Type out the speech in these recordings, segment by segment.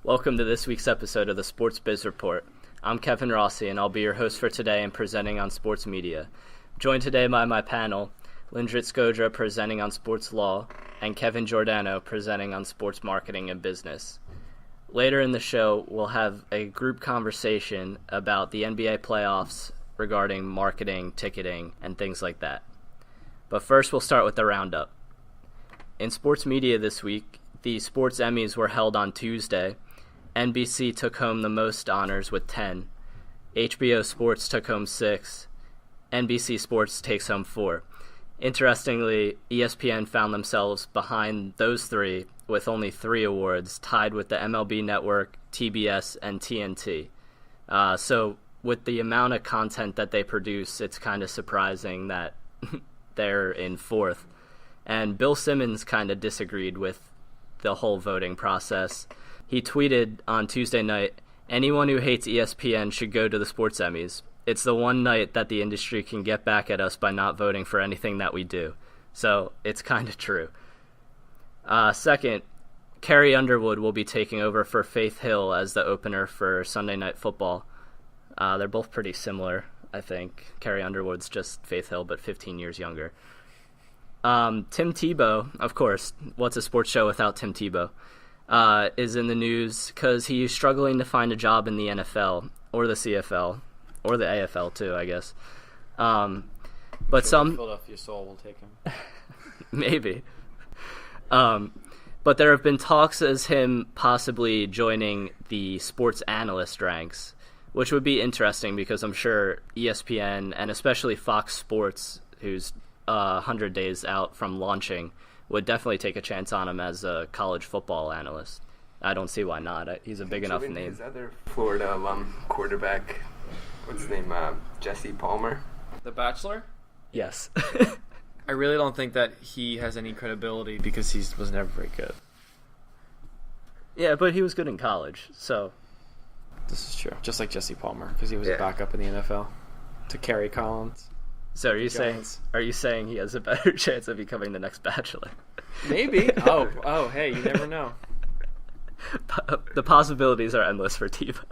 Welcome to this week's episode of the Sports Biz Report. I'm Kevin Rossi, and I'll be your host for today and presenting on sports media. Joined today by my panel, Lindrit Skodra presenting on sports law, and Kevin Giordano presenting on sports marketing and business. Later in the show, we'll have a group conversation about the NBA playoffs regarding marketing, ticketing, and things like that. But first, we'll start with the roundup. In sports media this week, the Sports Emmys were held on Tuesday. NBC took home the most honors with 10. HBO Sports took home 6. NBC Sports takes home 4. Interestingly, ESPN found themselves behind those three with only 3 awards, tied with the MLB Network, TBS, and TNT. So with the amount of content that they produce, it's kind of surprising that they're in 4th. And Bill Simmons kind of disagreed with the whole voting process. He tweeted on Tuesday night, "Anyone who hates ESPN should go to the Sports Emmys. It's the one night that the industry can get back at us by not voting for anything that we do." So it's kind of true. Second, Carrie Underwood will be taking over for Faith Hill as the opener for Sunday Night Football. They're both pretty similar, I think. Carrie Underwood's just Faith Hill, but 15 years younger. Tim Tebow, of course, what's a sports show without Tim Tebow, is in the news because he's struggling to find a job in the NFL or the CFL or the AFL too, I guess. But some Philadelphia Soul will take him. Maybe. But there have been talks as him possibly joining the sports analyst ranks, which would be interesting because I'm sure ESPN and especially Fox Sports, who's 100 days out from launching, would definitely take a chance on him as a college football analyst. I don't see why not. He's a big enough name. His other Florida alum quarterback, what's his name, Jesse Palmer? The Bachelor? Yes. I really don't think that he has any credibility because he was never very good. Yeah, but he was good in college, so. This is true. Just like Jesse Palmer, because he was a backup in the NFL to Kerry Collins. So are you saying he has a better chance of becoming the next Bachelor? Maybe. Oh, hey, you never know. The possibilities are endless for Tebow.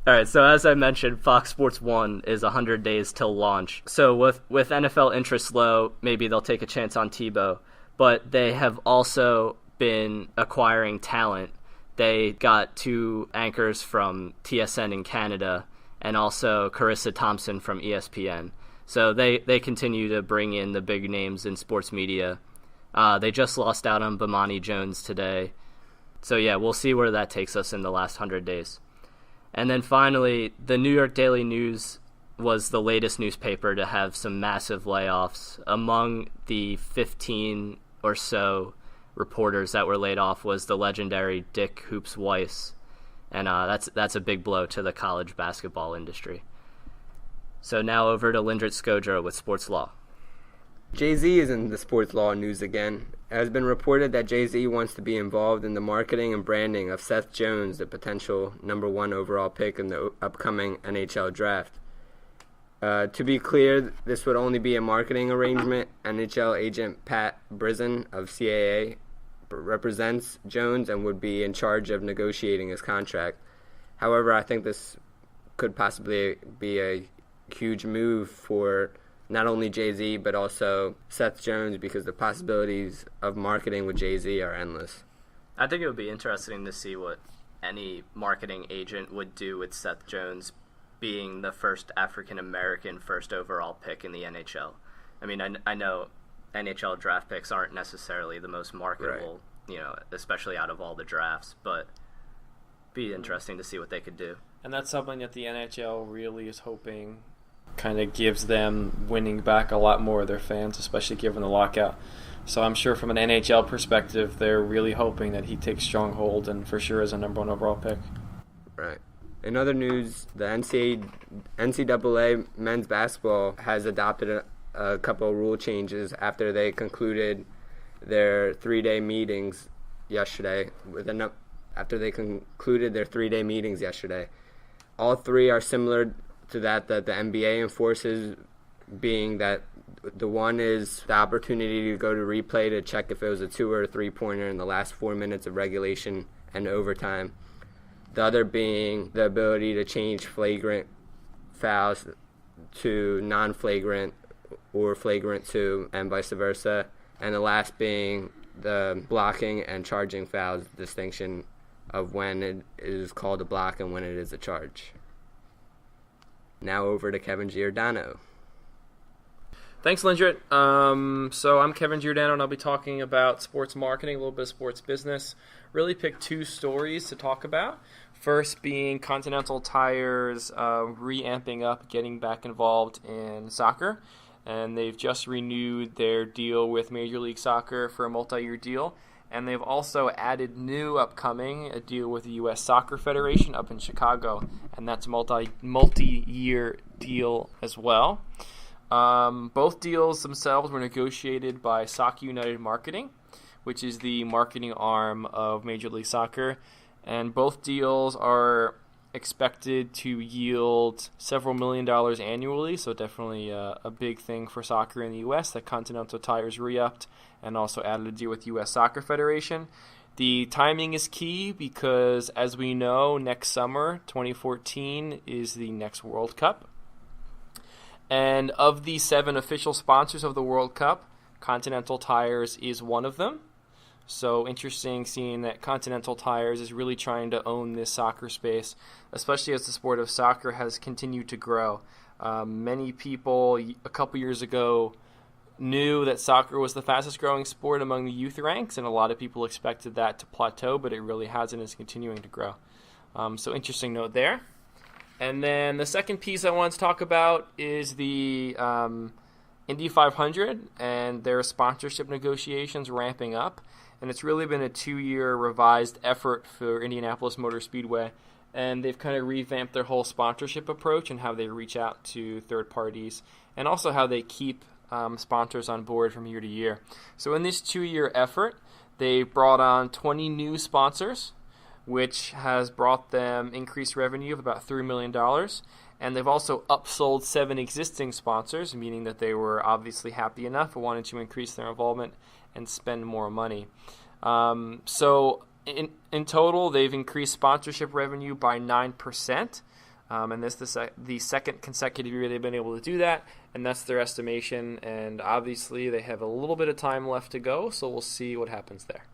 All right, so as I mentioned, Fox Sports 1 is 100 days till launch. So with NFL interest low, maybe they'll take a chance on Tebow. But they have also been acquiring talent. They got 2 anchors from TSN in Canada and also Carissa Thompson from ESPN. So they continue to bring in the big names in sports media. They just lost out on Bomani Jones today. So yeah, we'll see where that takes us in the last 100 days. And then finally, the New York Daily News was the latest newspaper to have some massive layoffs. Among the 15 or so reporters that were laid off was the legendary Dick Hoops Weiss. And that's a big blow to the college basketball industry. So now over to Lindrit Skodra with Sports Law. Jay-Z is in the sports law news again. It has been reported that Jay-Z wants to be involved in the marketing and branding of Seth Jones, the potential number 1 overall pick in the upcoming NHL draft. To be clear, this would only be a marketing arrangement. NHL agent Pat Brizin of CAA represents Jones and would be in charge of negotiating his contract. However, I think this could possibly be a huge move for not only Jay-Z but also Seth Jones because the possibilities of marketing with Jay-Z are endless. I think it would be interesting to see what any marketing agent would do with Seth Jones being the first African-American first overall pick in the NHL. I mean, I know NHL draft picks aren't necessarily the most marketable, right, especially out of all the drafts, but it'd be interesting to see what they could do. And that's something that the NHL really is hoping kind of gives them winning back a lot more of their fans, especially given the lockout. So I'm sure from an NHL perspective, they're really hoping that he takes strong hold and for sure is a number 1 overall pick. Right. In other news, the NCAA men's basketball has adopted a couple of rule changes after they concluded their 3-day meetings yesterday. All 3 are similar to that the NBA enforces, being that the one is the opportunity to go to replay to check if it was a 2 or a 3-pointer in the last 4 minutes of regulation, and overtime. The other being the ability to change flagrant fouls to non-flagrant or flagrant to, and vice versa. And the last being the blocking and charging fouls distinction of when it is called a block and when it is a charge. Now over to Kevin Giordano. Thanks, Lindrit. So I'm Kevin Giordano, and I'll be talking about sports marketing, a little bit of sports business. Really picked two stories to talk about. First being Continental Tire's re-amping up, getting back involved in soccer. And they've just renewed their deal with Major League Soccer for a multi-year deal. And they've also added new upcoming, a deal with the U.S. Soccer Federation up in Chicago. And that's a multi-year deal as well. Both deals themselves were negotiated by Soccer United Marketing, which is the marketing arm of Major League Soccer. And both deals are expected to yield several $1 million annually, so definitely a big thing for soccer in the U.S. that Continental Tire's re-upped and also added a deal with U.S. Soccer Federation. The timing is key because, as we know, next summer, 2014, is the next World Cup. And of the 7 official sponsors of the World Cup, Continental Tires is one of them. So interesting seeing that Continental Tires is really trying to own this soccer space, especially as the sport of soccer has continued to grow. Many people a couple years ago knew that soccer was the fastest growing sport among the youth ranks, and a lot of people expected that to plateau, but it really hasn't. It's continuing to grow. So interesting note there. And then the second piece I wanted to talk about is the Indy 500 and their sponsorship negotiations ramping up. And it's really been a 2-year revised effort for Indianapolis Motor Speedway. And they've kind of revamped their whole sponsorship approach and how they reach out to third parties and also how they keep sponsors on board from year to year. So in this 2-year effort, they brought on 20 new sponsors, which has brought them increased revenue of about $3 million. And they've also upsold 7 existing sponsors, meaning that they were obviously happy enough and wanted to increase their involvement and spend more money. So in total, they've increased sponsorship revenue by 9%. And this is the second consecutive year they've been able to do that, and that's their estimation. And obviously, they have a little bit of time left to go, so we'll see what happens there.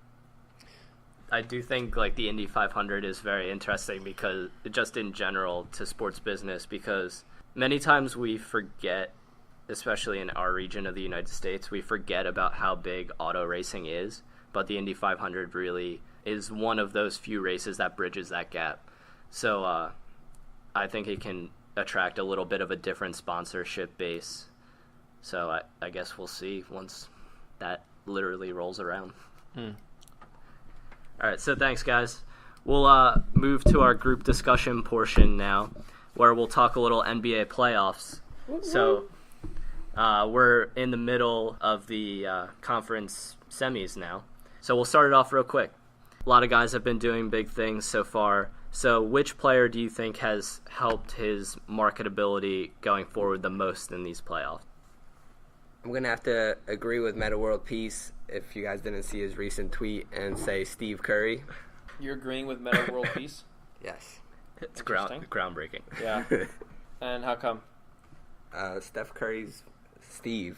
I do think the Indy 500 is very interesting because just in general to sports business, because many times we forget, especially in our region of the United States, we forget about how big auto racing is, but the Indy 500 really is one of those few races that bridges that gap. So I think it can attract a little bit of a different sponsorship base. So I guess we'll see once that literally rolls around. All right, so thanks, guys. We'll move to our group discussion portion now, where we'll talk a little NBA playoffs. So we're in the middle of the conference semis now. So we'll start it off real quick. A lot of guys have been doing big things so far. So which player do you think has helped his marketability going forward the most in these playoffs? I'm going to have to agree with Meta World Peace if you guys didn't see his recent tweet and say Steve Curry. You're agreeing with Meta World Peace? Yes. It's groundbreaking. Yeah. And how come? Steve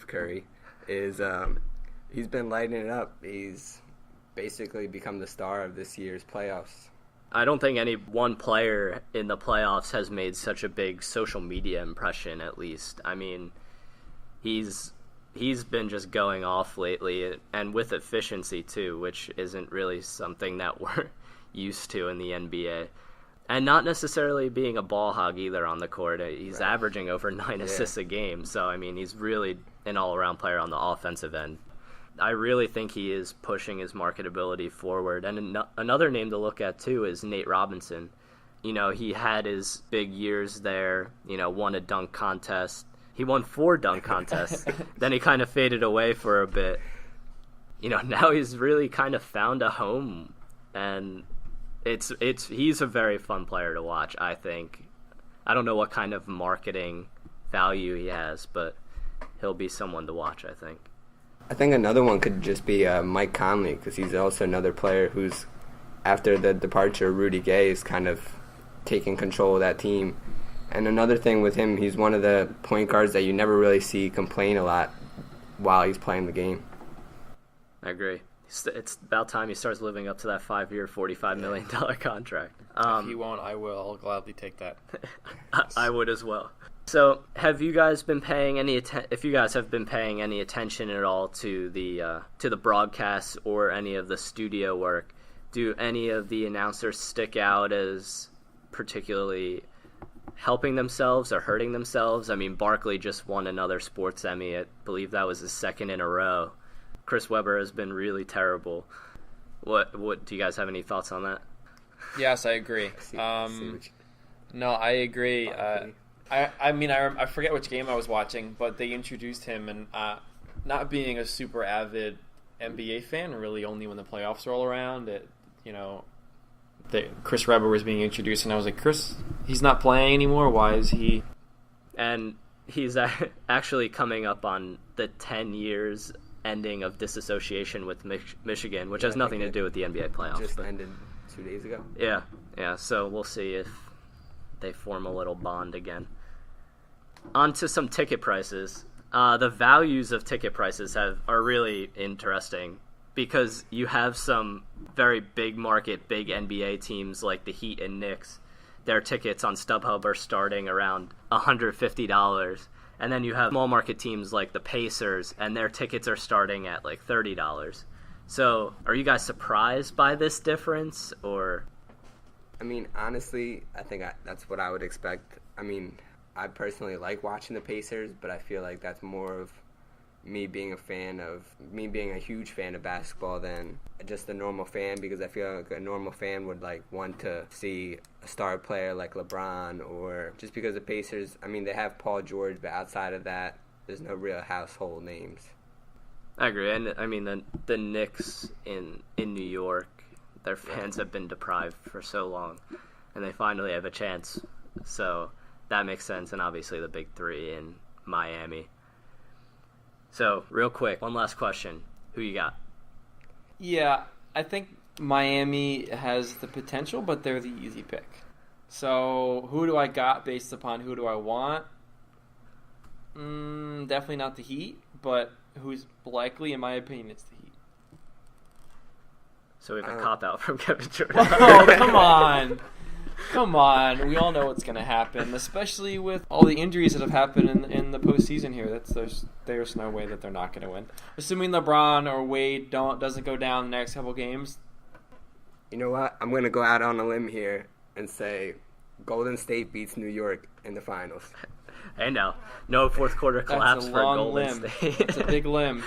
Curry is he's been lighting it up. He's basically become the star of this year's playoffs. I don't think any one player in the playoffs has made such a big social media impression, at least. I mean, he's been just going off lately, and with efficiency too, which isn't really something that we're used to in the NBA. And not necessarily being a ball hog either on the court. He's averaging over 9 assists a game, so I mean, he's really an all-around player on the offensive end. I really think he is pushing his marketability forward. And another name to look at too is Nate Robinson. You know, he had his big years there, won a dunk contest. He won 4 dunk contests. Then he kind of faded away for a bit. Now he's really kind of found a home, and he's a very fun player to watch, I think. I don't know what kind of marketing value he has, but he'll be someone to watch, I think. I think another one could just be Mike Conley, because he's also another player who's after the departure of Rudy Gay, is kind of taking control of that team. And another thing with him, he's one of the point guards that you never really see complain a lot while he's playing the game. I agree. It's about time he starts living up to that 5-year, $45 million contract. If he won't, I will. I'll gladly take that. I would as well. So, have you guys been paying if you guys have been paying any attention at all to the broadcasts or any of the studio work, do any of the announcers stick out as particularly helping themselves or hurting themselves? I mean, Barkley just won another Sports Emmy. I believe that was his second in a row. Chris Webber has been really terrible. What do you guys have any thoughts on that? Yes, I agree. No, I agree. I forget which game I was watching, but they introduced him, and not being a super avid NBA fan, really only when the playoffs roll around, Chris Webber was being introduced, and I was like, Chris, he's not playing anymore. Why is he? And he's actually coming up on the 10 years ending of disassociation with Michigan, which has nothing to do with the NBA playoffs. Just ended 2 days ago. Yeah. So we'll see if they form a little bond again. On to some ticket prices. The values of ticket prices are really interesting because you have some very big market, big NBA teams like the Heat and Knicks. Their tickets on StubHub are starting around $150. And then you have small market teams like the Pacers, and their tickets are starting at like $30. So are you guys surprised by this difference, or? I mean, honestly, I think that's what I would expect. I mean, I personally like watching the Pacers, but I feel like that's more of me being a huge fan of basketball than just a normal fan, because I feel like a normal fan would like want to see a star player like LeBron, or just because the Pacers, I mean, they have Paul George, but outside of that, there's no real household names. I agree. And I mean, the Knicks in New York, their fans have been deprived for so long, and they finally have a chance. So that makes sense. And obviously the big three in Miami. So, real quick, one last question. Who you got? Yeah, I think Miami has the potential, but they're the easy pick. So, who do I got based upon who do I want? Definitely not the Heat, but who's likely, in my opinion, it's the Heat. So, we have a cop-out from Kevin Jordan. Oh, come on. Come on, we all know what's going to happen, especially with all the injuries that have happened in the postseason here. There's no way that they're not going to win. Assuming LeBron or Wade doesn't go down the next couple games. You know what? I'm going to go out on a limb here and say Golden State beats New York in the finals. Hey, no fourth quarter collapse for Golden State. It's a big limb.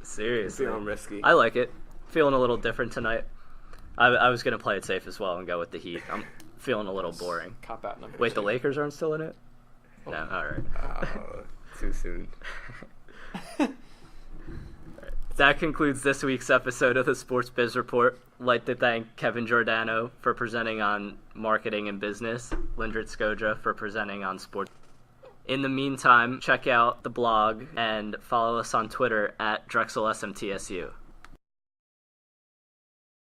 Seriously, feeling risky. I like it. Feeling a little different tonight. I was going to play it safe as well and go with the Heat. I'm feeling a little boring. Cop out number Wait, 2. the Lakers aren't still in it? Oh. No, all right. Oh, too soon. That concludes this week's episode of the Sports Biz Report. I'd like to thank Kevin Giordano for presenting on marketing and business, Lindrit Skodra for presenting on sports. In the meantime, check out the blog and follow us on Twitter at Drexel SMTSU.